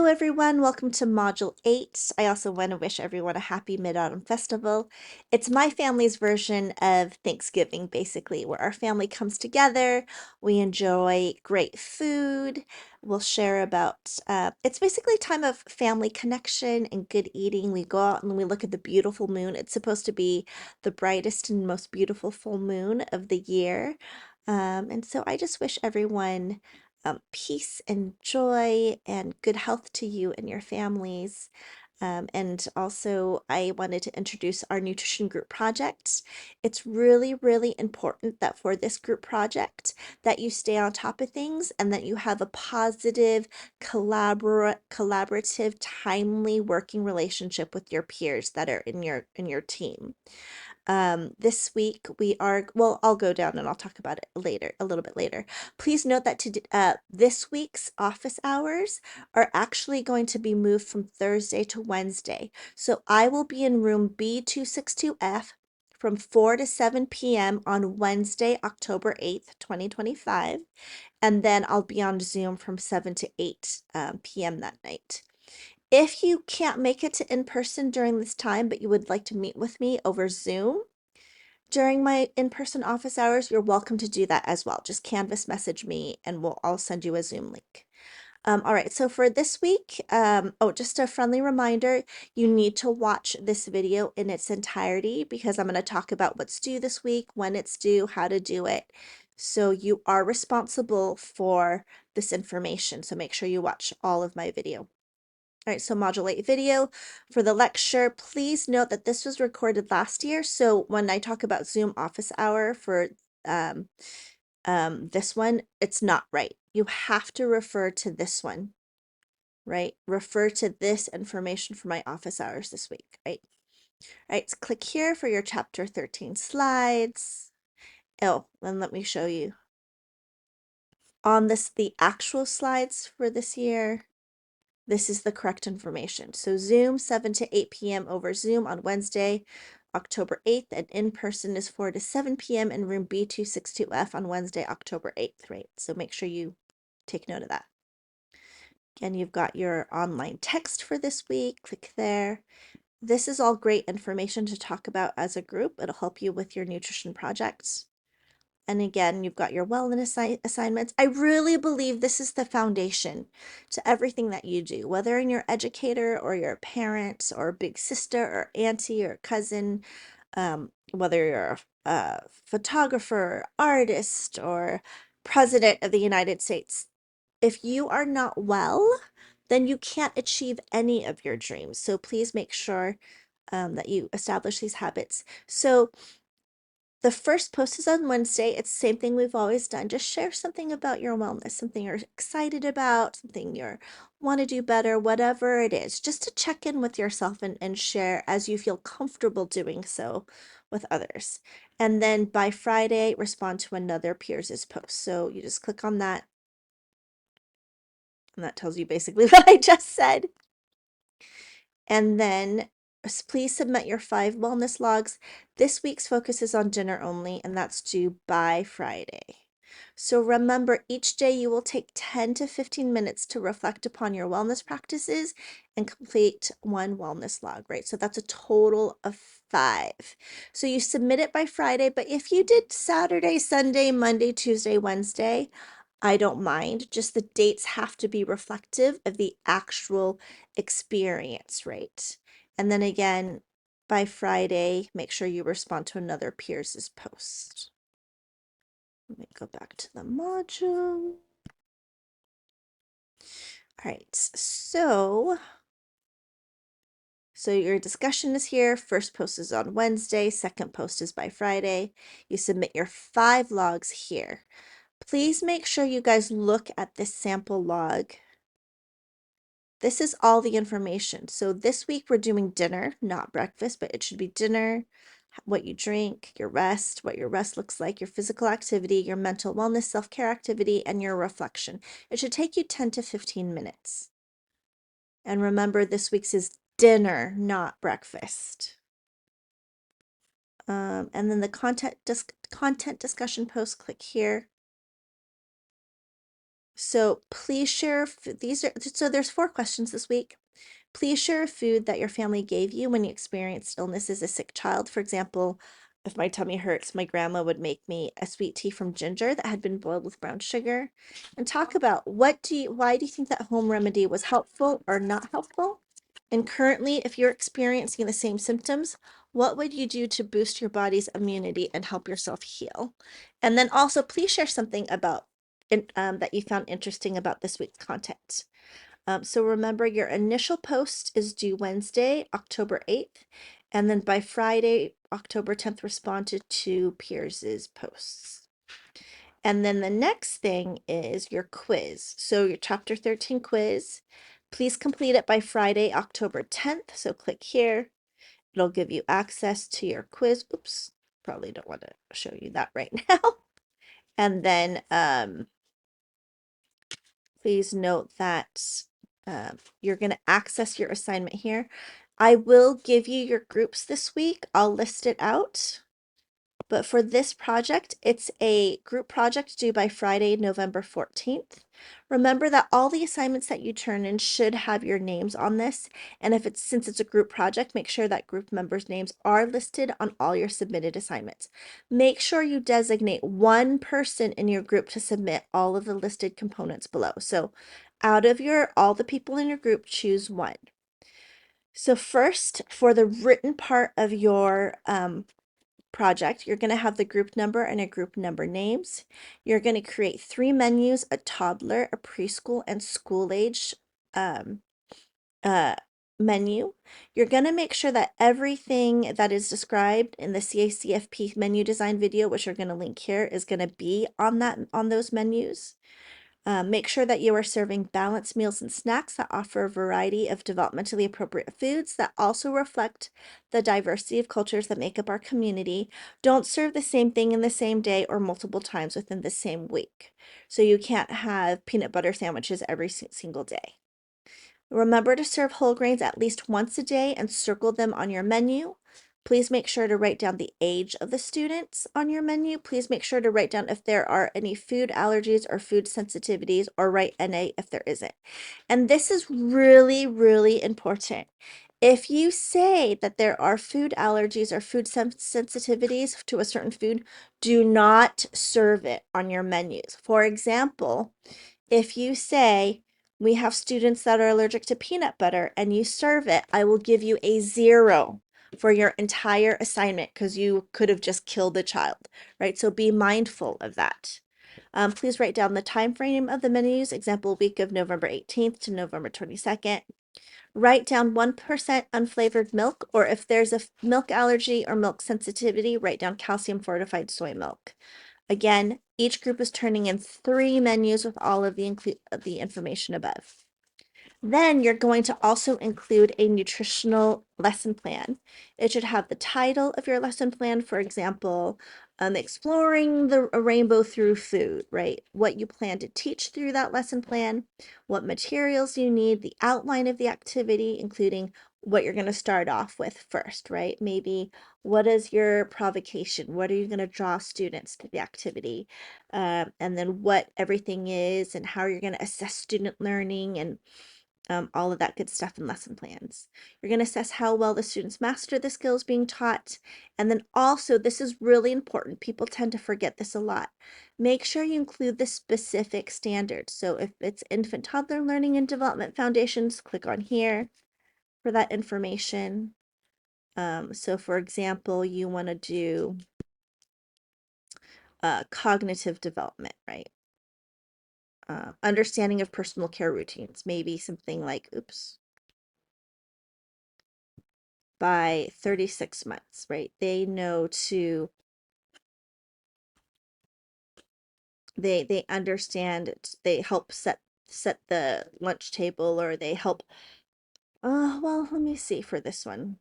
Hello everyone, welcome to Module 8. I also want to wish everyone a happy Mid-Autumn Festival. It's my family's version of Thanksgiving, basically, where our family comes together, we enjoy great food, we'll share about, it's basically a time of family connection and good eating. We go out and we look at the beautiful moon. It's supposed to be the brightest and most beautiful full moon of the year. And so I just wish everyone peace and joy and good health to you and your families. And also, I wanted to introduce our nutrition group project. It's really, really important that for this group project that you stay on top of things and that you have a positive, collaborative, timely working relationship with your peers that are in your team. This week we are, well, I'll go down and I'll talk about it later, a little bit later. Please note that this week's office hours are actually going to be moved from Thursday to Wednesday. So I will be in room B262F from 4 to 7 p.m. on Wednesday, October 8th, 2025. And then I'll be on Zoom from 7 to 8 p.m. that night. If you can't make it to in person during this time, but you would like to meet with me over Zoom during my in-person office hours, you're welcome to do that as well. Just Canvas message me and I'll send you a Zoom link. All right, so for this week, just a friendly reminder, you need to watch this video in its entirety because I'm going to talk about what's due this week, when it's due, how to do it. So you are responsible for this information. So make sure you watch all of my video. All right, so Module 8 video for the lecture. Please note that this was recorded last year. So when I talk about Zoom office hour for this one, it's not right. You have to refer to this one, right? Refer to this information for my office hours this week, right? All right, so click here for your chapter 13 slides. Oh, and let me show you. On the actual slides for this year, this is the correct information. So Zoom 7 to 8 p.m. over Zoom on Wednesday, October 8th, and in person is 4 to 7 p.m. in room B262F on Wednesday, October 8th, right? So make sure you take note of that. Again, you've got your online text for this week. Click there. This is all great information to talk about as a group. It'll help you with your nutrition projects. And again, you've got your wellness assignments. I really believe this is the foundation to everything that you do, whether you're an educator or you're a parent or a big sister or auntie or cousin, whether you're a photographer, artist, or president of the United States. If you are not well, then you can't achieve any of your dreams. So please make sure that you establish these habits. So the first post is on Wednesday. It's the same thing we've always done. Just share something about your wellness, something you're excited about, something you want to do better, whatever it is, just to check in with yourself and share as you feel comfortable doing so with others. And then by Friday, respond to another peers' post. So you just click on that. And that tells you basically what I just said. And then please submit your 5 wellness logs. This week's focus is on dinner only, and that's due by Friday. So remember, each day you will take 10 to 15 minutes to reflect upon your wellness practices and complete 1 wellness log, right? So that's a total of 5. So you submit it by Friday, but if you did Saturday, Sunday, Monday, Tuesday, Wednesday, I don't mind. Just the dates have to be reflective of the actual experience, right? And then again, by Friday, make sure you respond to another peers' post. Let me go back to the module. All right, so your discussion is here. First post is on Wednesday, second post is by Friday. You submit your 5 logs here. Please make sure you guys look at this sample log. This is all the information. So this week we're doing dinner, not breakfast, but it should be dinner, what you drink, your rest, what your rest looks like, your physical activity, your mental wellness, self-care activity, and your reflection. It should take you 10 to 15 minutes. And remember, this week's is dinner, not breakfast. And then the content discussion post, click here. So please share, so there's 4 questions this week. Please share a food that your family gave you when you experienced illness as a sick child. For example, if my tummy hurts, my grandma would make me a sweet tea from ginger that had been boiled with brown sugar. And talk about why do you think that home remedy was helpful or not helpful? And currently, if you're experiencing the same symptoms, what would you do to boost your body's immunity and help yourself heal? And then also, please share something about that you found interesting about this week's content. So remember, your initial post is due Wednesday, October 8th, and then by Friday, October 10th, respond to two peers' posts. And then the next thing is your quiz. So your chapter 13 quiz, please complete it by Friday, October 10th. So click here. It'll give you access to your quiz. Oops, probably don't want to show you that right now. And then please note that you're going to access your assignment here. I will give you your groups this week. I'll list it out. But for this project, it's a group project due by Friday, November 14th. Remember that all the assignments that you turn in should have your names on this. And since it's a group project, make sure that group members' names are listed on all your submitted assignments. Make sure you designate one person in your group to submit all of the listed components below. So out of all the people in your group, choose one. So first, for the written part of your project, you're going to have the group number and a group number names. You're going to create 3 menus, a toddler, a preschool, and school age um, menu. You're going to make sure that everything that is described in the CACFP menu design video, which you're going to link here, is going to be on those menus. Make sure that you are serving balanced meals and snacks that offer a variety of developmentally appropriate foods that also reflect the diversity of cultures that make up our community. Don't serve the same thing in the same day or multiple times within the same week. So you can't have peanut butter sandwiches every single day. Remember to serve whole grains at least once a day and circle them on your menu. Please make sure to write down the age of the students on your menu. Please make sure to write down if there are any food allergies or food sensitivities, or write NA if there isn't. And this is really, really important. If you say that there are food allergies or food sensitivities to a certain food, do not serve it on your menus. For example, if you say, we have students that are allergic to peanut butter, and you serve it, I will give you a 0 for your entire assignment because you could have just killed the child, right? So be mindful of that. Please write down the time frame of the menus, example week of November 18th to November 22nd. Write down 1% unflavored milk, or if there's a milk allergy or milk sensitivity, write down calcium fortified soy milk. Again, each group is turning in 3 menus with all of the information above. Then you're going to also include a nutritional lesson plan. It should have the title of your lesson plan, for example, exploring a rainbow through food, right? What you plan to teach through that lesson plan, what materials you need, the outline of the activity, including what you're going to start off with first, right? Maybe what is your provocation? What are you going to draw students to the activity? And then what everything is and how you're going to assess student learning, and all of that good stuff in lesson plans. You're going to assess how well the students master the skills being taught. And then also, this is really important. People tend to forget this a lot. Make sure you include the specific standards. So if it's infant toddler learning and development foundations, click on here for that information. So for example, you want to do cognitive development, right? Understanding of personal care routines, maybe something like, oops, by 36 months, right? They know to they understand it, they help set the lunch table, or they help well, let me see for this one.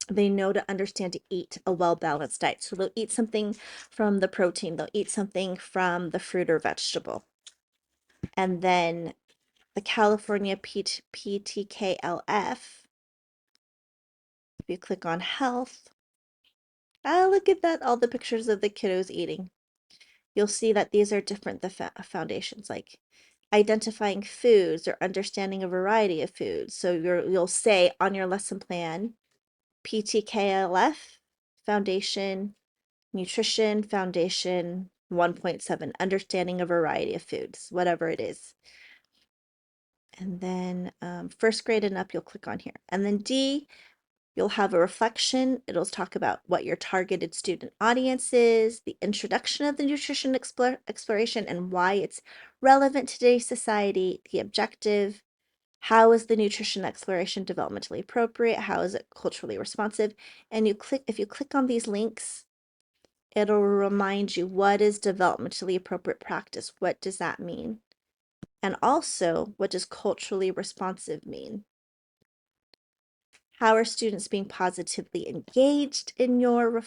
They know to understand to eat a well-balanced diet. So they'll eat something from the protein, they'll eat something from the fruit or vegetable. And then the California PTKLF, if you click on health, look at that, all the pictures of the kiddos eating. you'll see that these are different foundations, like identifying foods or understanding a variety of foods. So you'll say on your lesson plan, PTKLF, foundation, nutrition, foundation 1.7, understanding a variety of foods, whatever it is. And then first grade and up, you'll click on here. And then D, you'll have a reflection. It'll talk about what your targeted student audience is, the introduction of the nutrition exploration and why it's relevant to today's society, the objective, how is the nutrition exploration developmentally appropriate, how is it culturally responsive, and if you click on these links, it'll remind you what is developmentally appropriate practice, what does that mean, and also what does culturally responsive mean. How are students being positively engaged in your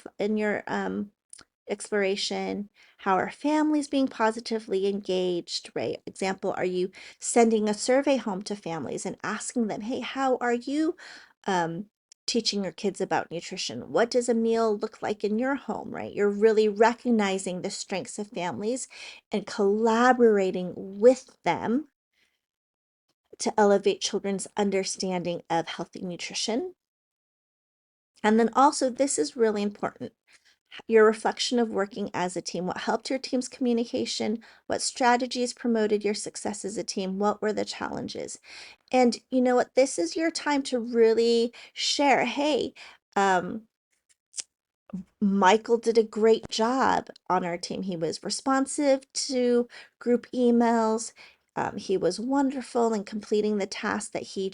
exploration? How are families being positively engaged, right? Example, are you sending a survey home to families and asking them, hey, how are you teaching your kids about nutrition? What does a meal look like in your home, right? You're really recognizing the strengths of families and collaborating with them to elevate children's understanding of healthy nutrition. And then also, this is really important, your reflection of working as a team. What helped your team's communication? What strategies promoted your success as a team? What were the challenges? And you know what? This is your time to really share. Hey, Michael did a great job on our team. He was responsive to group emails. He was wonderful in completing the task that he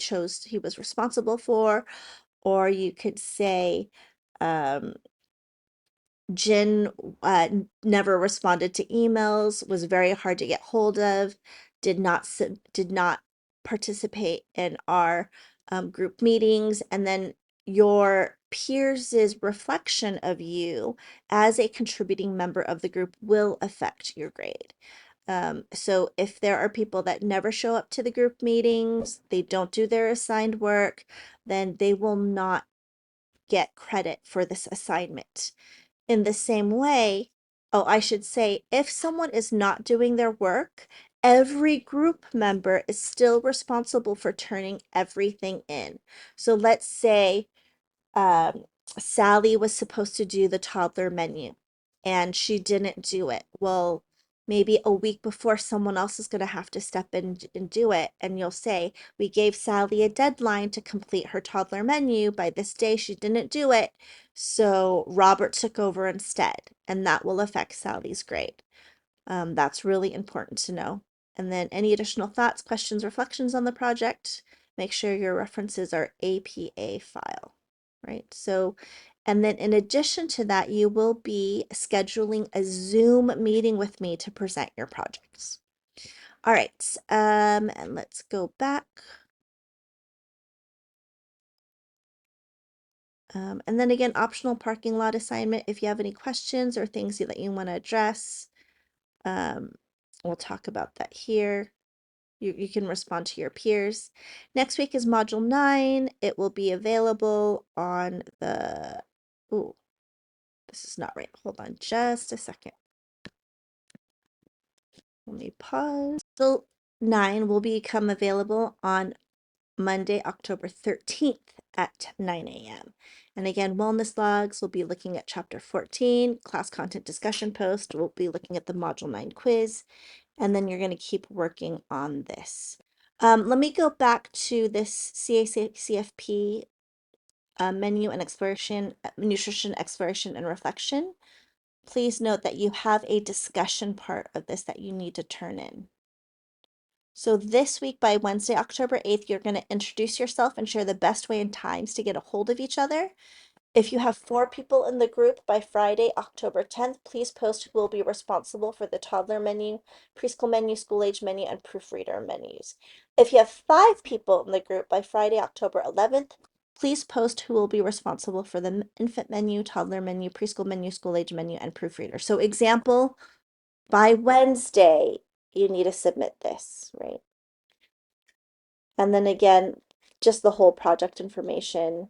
was responsible for. Or you could say, um, Jin never responded to emails, was very hard to get hold of, did not participate in our group meetings, and then your peers' reflection of you as a contributing member of the group will affect your grade. So if there are people that never show up to the group meetings, they don't do their assigned work, then they will not get credit for this assignment. In the same way, oh, I should say, if someone is not doing their work, every group member is still responsible for turning everything in. So let's say um, Sally was supposed to do the toddler menu and she didn't do it. Well, maybe a week before, someone else is going to have to step in and do it. And you'll say, we gave Sally a deadline to complete her toddler menu. By this day, she didn't do it. So Robert took over instead, and that will affect Sally's grade. That's really important to know. And then any additional thoughts, questions, reflections on the project, make sure your references are APA file, right? So, and then in addition to that, you will be scheduling a Zoom meeting with me to present your projects. All right, and let's go back. And then again, optional parking lot assignment. If you have any questions or things that you want to address, we'll talk about that here. You can respond to your peers. Next week is Module 9. It will be available on the, ooh, this is not right. Hold on just a second. Let me pause. So 9 will become available on Monday, October 13th at 9 a.m. And again, wellness logs, we'll be looking at chapter 14, class content discussion post. We'll be looking at the Module 9 quiz, and then you're going to keep working on this. Let me go back to this CACFP menu and exploration, nutrition exploration and reflection. Please note that you have a discussion part of this that you need to turn in. So this week by Wednesday, October 8th, you're going to introduce yourself and share the best way and times to get a hold of each other. If you have 4 people in the group by Friday, October 10th, please post who will be responsible for the toddler menu, preschool menu, school age menu, and proofreader menus. If you have 5 people in the group by Friday, October 11th, please post who will be responsible for the infant menu, toddler menu, preschool menu, school age menu, and proofreader. So example, by Wednesday, you need to submit this, right? And then again, just the whole project information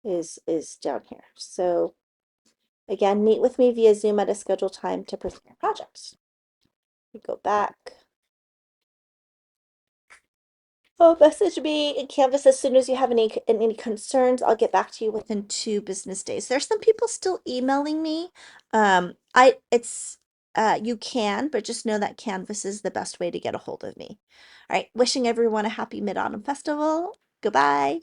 is down here. So Again, meet with me via Zoom at a scheduled time to present your projects. We go back. Oh, message me in Canvas as soon as you have any concerns. I'll get back to you within 2 business days. There's some people still emailing me. You can, but just know that Canvas is the best way to get a hold of me. All right, wishing everyone a happy Mid-Autumn Festival. Goodbye.